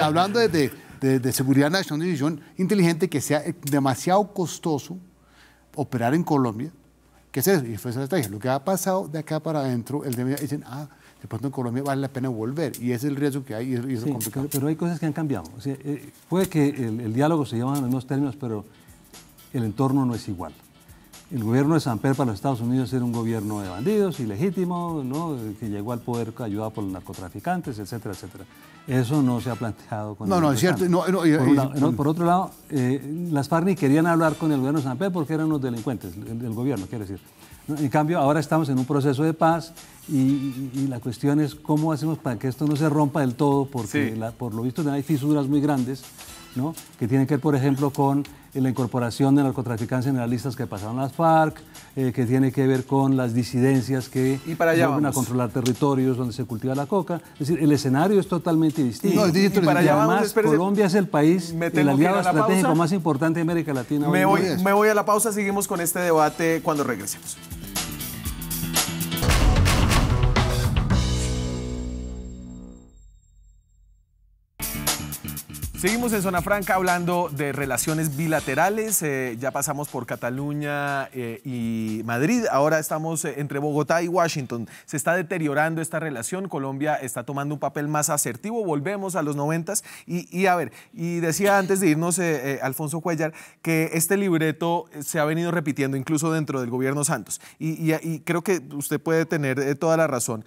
Hablando de seguridad nacional, decisión inteligente, que sea demasiado costoso operar en Colombia. ¿Qué es eso? Y fue esa la estrategia. Lo que ha pasado de acá para adentro, dicen, de pronto en Colombia vale la pena volver. Y ese es el riesgo que hay y eso es complicado. Pero hay cosas que han cambiado. O sea, puede que el diálogo se lleve en los mismos términos, pero el entorno no es igual. El gobierno de Samper para los Estados Unidos era un gobierno de bandidos, ilegítimo, ¿no? Que llegó al poder ayudado por los narcotraficantes, etcétera, etcétera. Eso no se ha planteado con No, es cierto. Por otro lado, las FARC ni querían hablar con el gobierno de Samper porque eran unos delincuentes, el gobierno, quiero decir. En cambio, ahora estamos en un proceso de paz y la cuestión es cómo hacemos para que esto no se rompa del todo, porque por lo visto hay fisuras muy grandes, ¿no? Que tienen que ver, por ejemplo, con la incorporación de narcotraficantes en las listas que pasaron las FARC, que tiene que ver con las disidencias que vuelven a controlar territorios donde se cultiva la coca. Es decir, el escenario es totalmente distinto. Y para allá vamos, además, Colombia es el país, el aliado estratégico más importante de América Latina. Me voy a la pausa, seguimos con este debate cuando regresemos. Seguimos en Zona Franca hablando de relaciones bilaterales. Ya pasamos por Cataluña y Madrid. Ahora estamos entre Bogotá y Washington. Se está deteriorando esta relación. Colombia está tomando un papel más asertivo. Volvemos a los 90s. Y decía antes de irnos, Alfonso Cuéllar, que este libreto se ha venido repitiendo incluso dentro del gobierno Santos. Y creo que usted puede tener toda la razón.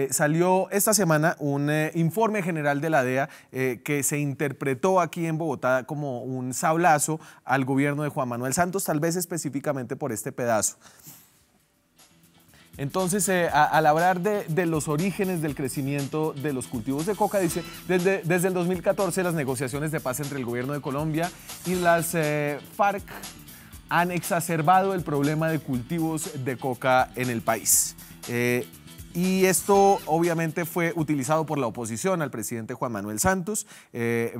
Salió esta semana un informe general de la DEA que se interpretó aquí en Bogotá como un sablazo al gobierno de Juan Manuel Santos, tal vez específicamente por este pedazo. Entonces, al hablar de los orígenes del crecimiento de los cultivos de coca, dice, desde el 2014 las negociaciones de paz entre el gobierno de Colombia y las FARC han exacerbado el problema de cultivos de coca en el país. Y esto obviamente fue utilizado por la oposición al presidente Juan Manuel Santos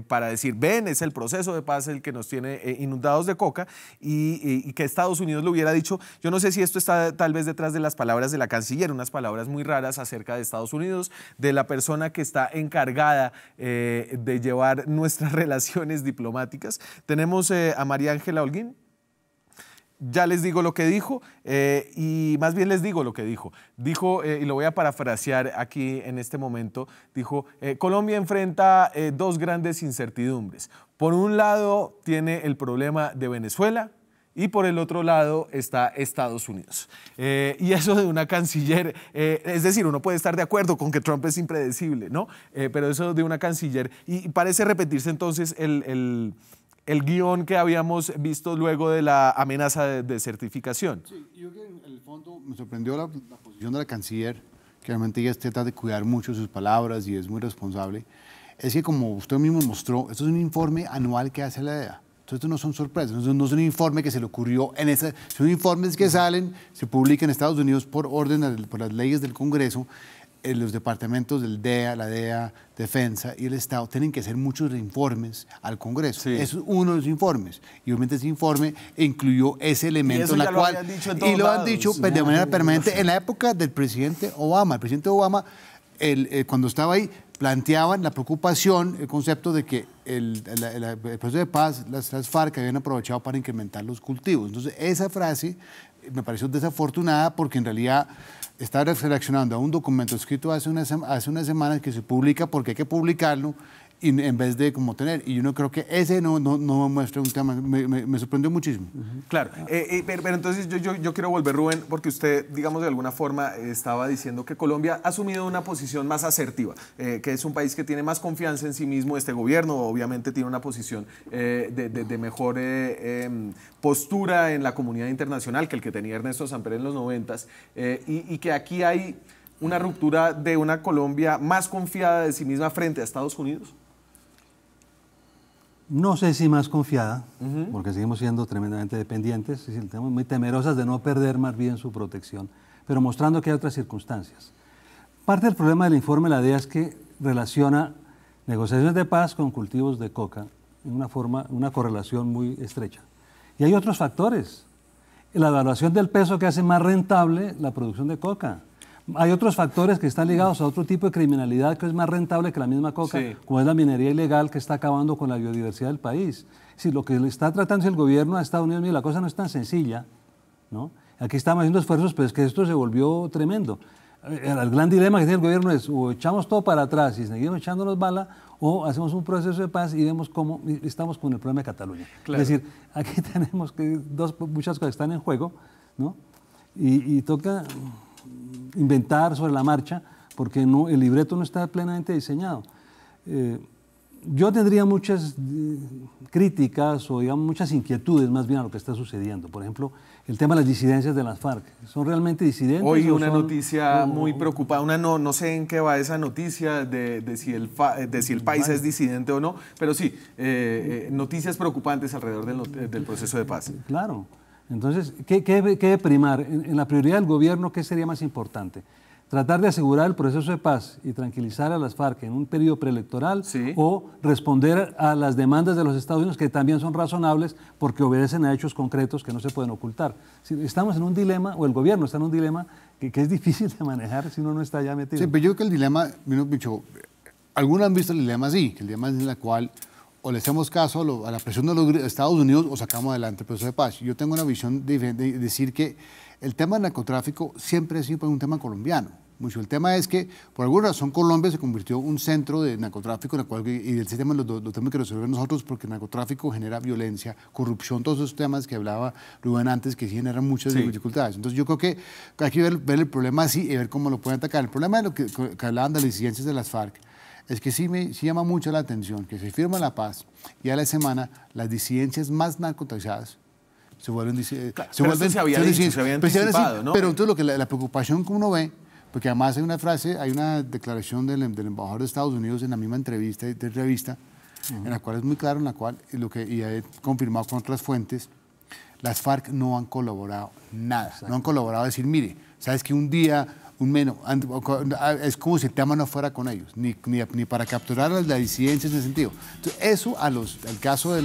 para decir, ven, es el proceso de paz el que nos tiene inundados de coca y que Estados Unidos lo hubiera dicho. Yo no sé si esto está tal vez detrás de las palabras de la canciller, unas palabras muy raras acerca de Estados Unidos, de la persona que está encargada de llevar nuestras relaciones diplomáticas. Tenemos a María Ángela Holguín. Ya les digo lo que dijo y más bien les digo lo que dijo. Dijo, y lo voy a parafrasear aquí en este momento, dijo, Colombia enfrenta dos grandes incertidumbres. Por un lado tiene el problema de Venezuela y por el otro lado está Estados Unidos. Y eso de una canciller, es decir, uno puede estar de acuerdo con que Trump es impredecible, ¿no? Pero eso de una canciller, y parece repetirse entonces el guión que habíamos visto luego de la amenaza de certificación. Sí, yo creo que en el fondo me sorprendió la posición de la canciller, que realmente ella trata de cuidar mucho sus palabras y es muy responsable. Es que como usted mismo mostró, esto es un informe anual que hace la DEA. Entonces, esto no son sorpresas, no es un informe que se le ocurrió en esa... Son informes que salen, se publican en Estados Unidos por orden, por las leyes del Congreso. Los departamentos del DEA, la DEA, Defensa y el Estado tienen que hacer muchos informes al Congreso. Sí. Es uno de los informes. Y obviamente ese informe incluyó ese elemento en la cual... Y lo han dicho de manera permanente en la época del presidente Obama. El presidente Obama, cuando estaba ahí, planteaban la preocupación, el concepto de que el proceso de paz, las FARC habían aprovechado para incrementar los cultivos. Entonces, esa frase me pareció desafortunada porque en realidad está reaccionando a un documento escrito hace unas semanas que se publica porque hay que publicarlo y en vez de como tener. Y yo no creo que ese no muestra un tema, me sorprendió muchísimo. Claro, pero entonces yo quiero volver, Rubén, porque usted, digamos, de alguna forma estaba diciendo que Colombia ha asumido una posición más asertiva, que es un país que tiene más confianza en sí mismo. Este gobierno obviamente tiene una posición de mejor postura en la comunidad internacional que el que tenía Ernesto Samper en los 90s, y que aquí hay una ruptura de una Colombia más confiada de sí misma frente a Estados Unidos. No sé si más confiada, porque seguimos siendo tremendamente dependientes, es decir, estamos muy temerosas de no perder más bien su protección, pero mostrando que hay otras circunstancias. Parte del problema del informe de la DEA es que relaciona negociaciones de paz con cultivos de coca en una correlación muy estrecha. Y hay otros factores. La evaluación del peso que hace más rentable la producción de coca. Hay otros factores que están ligados a otro tipo de criminalidad que es más rentable que la misma coca, sí, como es la minería ilegal que está acabando con la biodiversidad del país. Si lo que está tratando es el gobierno de Estados Unidos, mira, la cosa no es tan sencilla, ¿no? Aquí estamos haciendo esfuerzos, pero es que esto se volvió tremendo. El gran dilema que tiene el gobierno es o echamos todo para atrás y seguimos echándonos bala, o hacemos un proceso de paz y vemos cómo estamos con el problema de Cataluña. Claro. Es decir, aquí tenemos muchas cosas que están en juego, ¿no? Y toca inventar sobre la marcha, porque el libreto no está plenamente diseñado. Yo tendría muchas críticas o digamos muchas inquietudes más bien a lo que está sucediendo. Por ejemplo, el tema de las disidencias de las FARC. ¿Son realmente disidentes? Hoy una noticia muy preocupada, no sé en qué va esa noticia de si el país es disidente o no, pero sí, noticias preocupantes alrededor del proceso de paz. Claro. Entonces, ¿qué debe primar? En la prioridad del gobierno, ¿qué sería más importante? ¿Tratar de asegurar el proceso de paz y tranquilizar a las FARC en un periodo preelectoral, sí, o responder a las demandas de los Estados Unidos, que también son razonables porque obedecen a hechos concretos que no se pueden ocultar? Estamos en un dilema, o el gobierno está en un dilema que es difícil de manejar si uno no está ya metido. Sí, pero yo creo que el dilema, algunos han visto el dilema así, que el dilema es en la cual o le hacemos caso a la presión de los Estados Unidos o sacamos adelante el proceso de paz. Yo tengo una visión de decir que el tema del narcotráfico siempre ha sido un tema colombiano. Mucho. El tema es que, por alguna razón, Colombia se convirtió en un centro de narcotráfico, en el cual, y el sistema lo tenemos que resolver nosotros, porque el narcotráfico genera violencia, corrupción, todos esos temas que hablaba Rubén antes, que sí generan muchas dificultades. Entonces, yo creo que hay que ver el problema así y ver cómo lo pueden atacar. El problema de lo que hablaban de las disidencias de las FARC es que sí llama mucho la atención que se firma la paz y a la semana las disidencias más narcotizadas se vuelven se había anticipado, ¿no? Pero entonces la preocupación que uno ve, porque además hay una frase, hay una declaración del embajador de Estados Unidos en la misma entrevista, en la cual es muy claro, en la cual, y he confirmado con otras fuentes, las FARC no han colaborado nada. Exacto. No han colaborado a decir, mire, sabes que un día, es como si el tema no fuera con ellos, ni para capturar a las disidencias en ese sentido. Entonces, eso al caso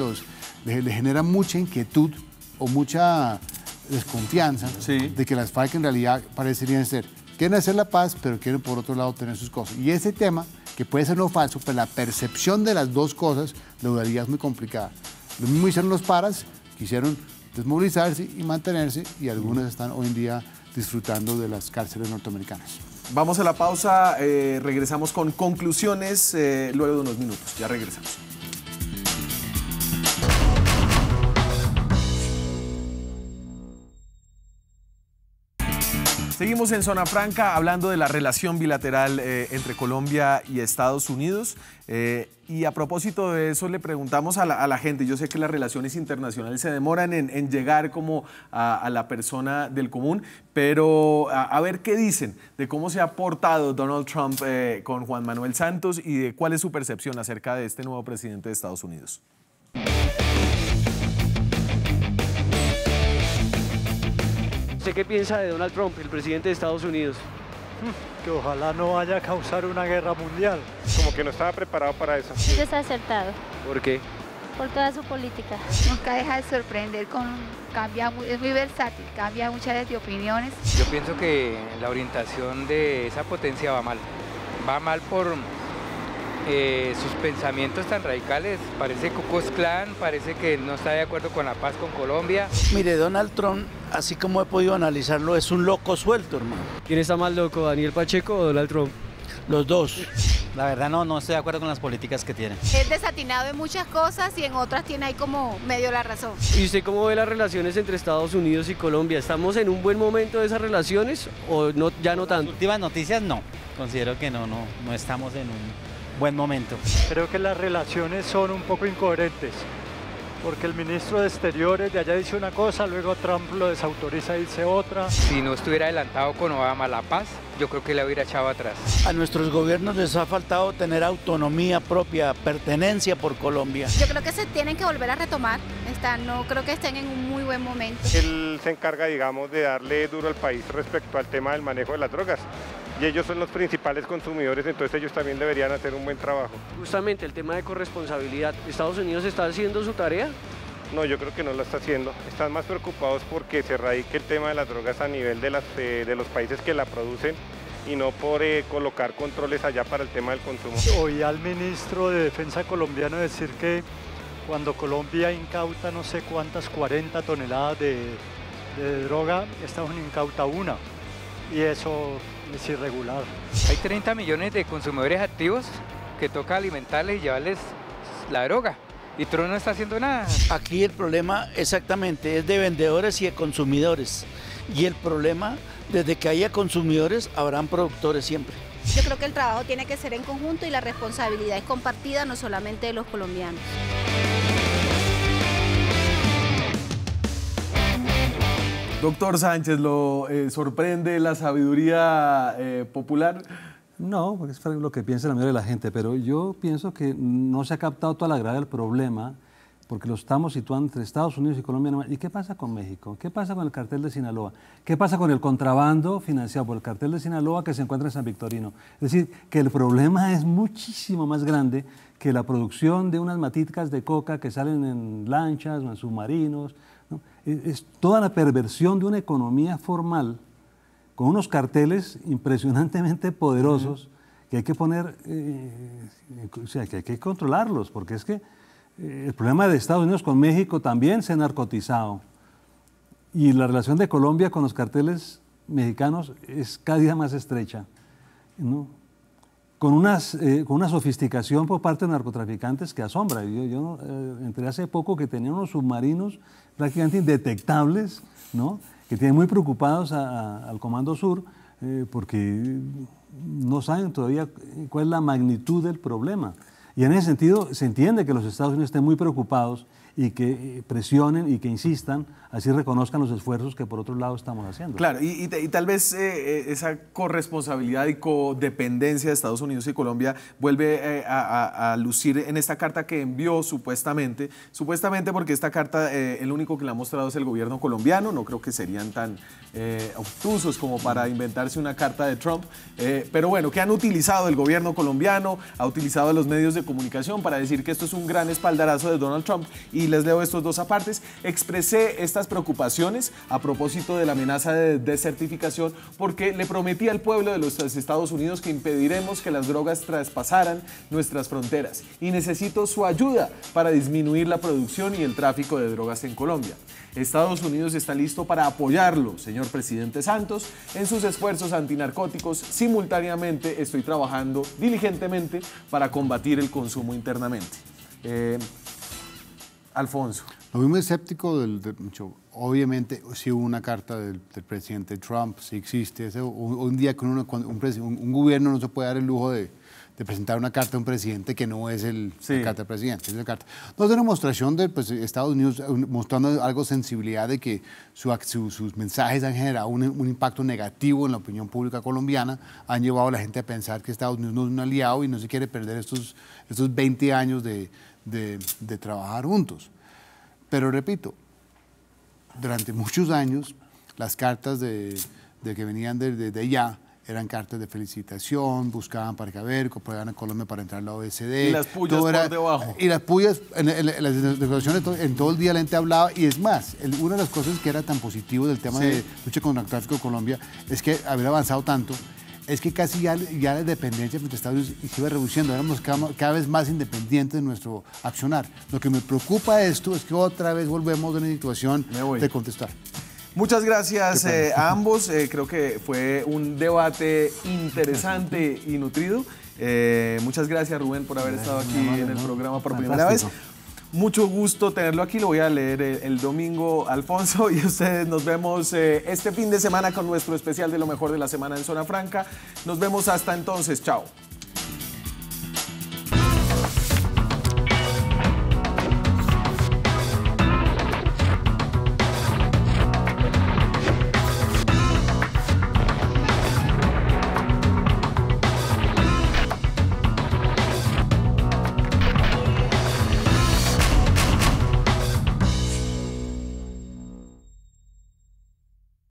le genera mucha inquietud o mucha desconfianza, sí, de que las FARC en realidad parecerían quieren hacer la paz, pero quieren por otro lado tener sus cosas. Y ese tema, que puede ser no falso, pero la percepción de las dos cosas, la dudaría es muy complicada. Lo mismo hicieron los paras, quisieron desmovilizarse y mantenerse, y algunos están hoy en día disfrutando de las cárceles norteamericanas. Vamos a la pausa, regresamos con conclusiones luego de unos minutos. Ya regresamos. Seguimos en Zona Franca hablando de la relación bilateral entre Colombia y Estados Unidos. Y a propósito de eso le preguntamos a la gente, yo sé que las relaciones internacionales se demoran en llegar como a la persona del común, pero a ver qué dicen de cómo se ha portado Donald Trump con Juan Manuel Santos y de cuál es su percepción acerca de este nuevo presidente de Estados Unidos. ¿Usted qué piensa de Donald Trump, el presidente de Estados Unidos? Que ojalá no vaya a causar una guerra mundial. Como que no estaba preparado para eso. Desacertado. ¿Por qué? Por toda su política. Nunca deja de sorprender, es muy versátil, cambia muchas de opiniones. Yo pienso que la orientación de esa potencia va mal. Va mal por sus pensamientos tan radicales. Parece Ku Klux Klan, parece que no está de acuerdo con la paz con Colombia. Mire, Donald Trump, así como he podido analizarlo, es un loco suelto, hermano. ¿Quién está más loco, Daniel Pacheco o Donald Trump? Los dos. La verdad no estoy de acuerdo con las políticas que tiene. Es desatinado en muchas cosas y en otras tiene ahí como medio la razón. ¿Y usted cómo ve las relaciones entre Estados Unidos y Colombia? ¿Estamos en un buen momento de esas relaciones o no, ya no tanto? Las últimas noticias no. Considero que no estamos en un buen momento. Creo que las relaciones son un poco incoherentes, porque el ministro de Exteriores de allá dice una cosa, luego Trump lo desautoriza y dice otra. Si no estuviera adelantado con Obama la paz, yo creo que la hubiera echado atrás. A nuestros gobiernos les ha faltado tener autonomía propia, pertenencia por Colombia. Yo creo que se tienen que volver a retomar, no creo que estén en un muy buen momento. Él se encarga, digamos, de darle duro al país respecto al tema del manejo de las drogas. Y ellos son los principales consumidores, entonces ellos también deberían hacer un buen trabajo. Justamente el tema de corresponsabilidad, ¿Estados Unidos está haciendo su tarea? No, yo creo que no lo está haciendo. Están más preocupados porque se radique el tema de las drogas a nivel de los países que la producen y no por colocar controles allá para el tema del consumo. Oí al ministro de Defensa colombiano decir que cuando Colombia incauta no sé cuántas 40 toneladas de de droga, Estados Unidos incauta una, y eso es irregular. Hay 30 millones de consumidores activos que toca alimentarles y llevarles la droga, y Trump no está haciendo nada. Aquí el problema exactamente es de vendedores y de consumidores, y el problema, desde que haya consumidores, habrán productores siempre. Yo creo que el trabajo tiene que ser en conjunto y la responsabilidad es compartida, no solamente de los colombianos. Doctor Sánchez, ¿lo sorprende la sabiduría popular? No, porque es lo que piensa la mayoría de la gente, pero yo pienso que no se ha captado toda la gravedad del problema, porque lo estamos situando entre Estados Unidos y Colombia. ¿Y qué pasa con México? ¿Qué pasa con el cartel de Sinaloa? ¿Qué pasa con el contrabando financiado por el cartel de Sinaloa que se encuentra en San Victorino? Es decir, que el problema es muchísimo más grande que la producción de unas maticas de coca que salen en lanchas o en submarinos, ¿no? Es toda la perversión de una economía formal con unos carteles impresionantemente poderosos que hay que poner, o sea, que hay que controlarlos, porque es que el problema de Estados Unidos con México también se ha narcotizado, y la relación de Colombia con los carteles mexicanos es cada día más estrecha, ¿no? Con una sofisticación por parte de narcotraficantes que asombra. Yo entré hace poco que tenían unos submarinos prácticamente indetectables, ¿no? Que tienen muy preocupados al Comando Sur porque no saben todavía cuál es la magnitud del problema. Y en ese sentido se entiende que los Estados Unidos estén muy preocupados y que presionen y que insistan, así reconozcan los esfuerzos que por otro lado estamos haciendo. Claro, y tal vez esa corresponsabilidad y codependencia de Estados Unidos y Colombia vuelve a lucir en esta carta que envió supuestamente porque esta carta el único que la ha mostrado es el gobierno colombiano. No creo que serían tan obtusos como para inventarse una carta de Trump, pero bueno, que han utilizado el gobierno colombiano, ha utilizado los medios de comunicación para decir que esto es un gran espaldarazo de Donald Trump. Y les leo estos dos apartes. Expresé estas preocupaciones a propósito de la amenaza de desertificación porque le prometí al pueblo de los Estados Unidos que impediremos que las drogas traspasaran nuestras fronteras y necesito su ayuda para disminuir la producción y el tráfico de drogas en Colombia. Estados Unidos está listo para apoyarlo, señor presidente Santos, en sus esfuerzos antinarcóticos. Simultáneamente estoy trabajando diligentemente para combatir el consumo internamente. Alfonso. Lo mismo escéptico obviamente sí hubo una carta del presidente Trump, sí existe. Un día con un gobierno no se puede dar el lujo de presentar una carta a un presidente que no es la carta del presidente. Es la carta. No es una demostración de Estados Unidos mostrando algo de sensibilidad de que sus mensajes han generado un impacto negativo en la opinión pública colombiana, han llevado a la gente a pensar que Estados Unidos no es un aliado y no se quiere perder estos 20 años de trabajar juntos. Pero repito, durante muchos años las cartas de que venían de allá eran cartas de felicitación, buscaban para ver, cooperaban a Colombia para entrar a la OECD. Y las pullas por debajo. Y las pullas, en las declaraciones, en todo el día la gente hablaba, y es más, una de las cosas que era tan positivo del tema de lucha contra el tráfico de Colombia es que haber avanzado tanto, es que casi ya la dependencia de Estados Unidos se iba reduciendo, éramos cada vez más independientes de nuestro accionar. Lo que me preocupa de esto es que otra vez volvemos a una situación de contestar. Muchas gracias a ambos, creo que fue un debate interesante y nutrido. Muchas gracias, Rubén, por haber estado aquí en el programa por primera vez. Mucho gusto tenerlo aquí, lo voy a leer el domingo, Alfonso, y ustedes nos vemos este fin de semana con nuestro especial de lo mejor de la semana en Zona Franca. Nos vemos hasta entonces, chao.